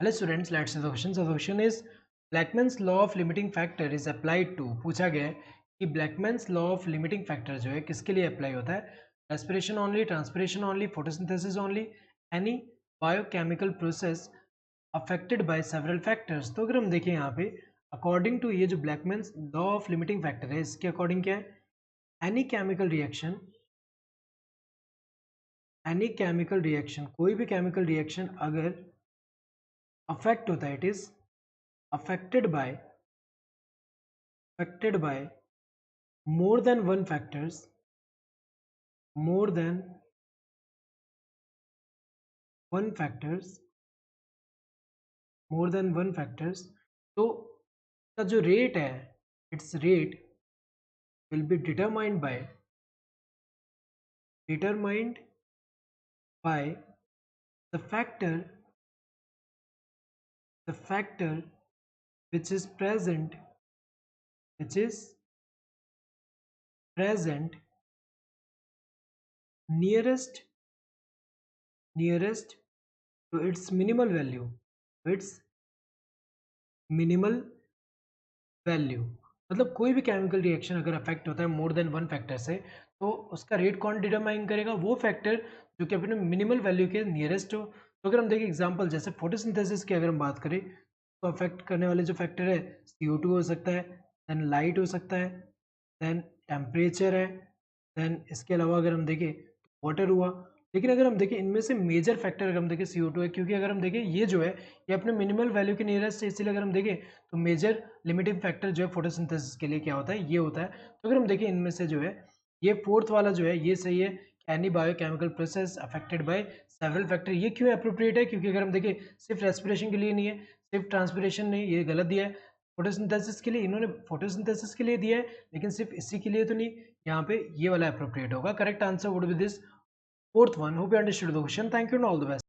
Hello students, let's see the question. So the question is Blackman's law of limiting factor is applied to पूछा गया है कि Blackman's law of limiting factor जो है किसके लिए अप्लाई होता है? Respiration only, transpiration only, photosynthesis only, any biochemical process affected by several factors. तो अगर हम देखें यहाँ पे अकॉर्डिंग टू ये जो ब्लैकमैन्स लॉ ऑफ लिमिटिंग फैक्टर है इसके अकॉर्डिंग क्या है? एनी केमिकल रिएक्शन कोई भी केमिकल रिएक्शन अगर अफेक्ट होता है it is affected by more than one factors more than one factors more than one factors तो इसका जो रेट है it's rate will be determined by the factor which is present nearest to its minimal value मतलब कोई भी chemical reaction अगर affect होता है मोर देन वन फैक्टर से तो उसका रेट कौन डिटरमाइन करेगा? वो फैक्टर जो कि अपने मिनिमल वैल्यू के नियरेस्ट हो। तो अगर हम देखें एग्जांपल जैसे फोटोसिंथेसिस की अगर हम बात करें तो अफेक्ट करने वाले जो फैक्टर है CO2 हो सकता है, देन लाइट हो सकता है, देन टेम्परेचर है, देन इसके अलावा अगर हम देखें वाटर हुआ। लेकिन अगर हम देखें इनमें से मेजर फैक्टर अगर हम देखें CO2 है, क्योंकि अगर हम देखें ये जो है ये अपने मिनिमल वैल्यू के नियरेस्ट है, इसीलिए अगर हम देखें तो मेजर लिमिटिंग फैक्टर जो है फोटोसिंथेसिस के लिए क्या होता है? ये होता है। तो अगर हम देखें इनमें से जो है ये फोर्थ वाला जो है ये सही है, any biochemical process affected by several factor. ये क्यों अप्रोप्रिएट है? क्योंकि अगर हम देखें सिर्फ रेस्पिरेशन के लिए नहीं है, सिर्फ ट्रांसपिरेशन नहीं, ये गलत दिया है। फोटोसिंथेसिस के लिए इन्होंने फोटोसिंथेसिस के लिए दिया है लेकिन सिर्फ इसी के लिए तो नहीं, यहाँ पे ये वाला अप्रोप्रिएट होगा। Correct answer would be this fourth one. Hope you understood the question. Thank you and all the best.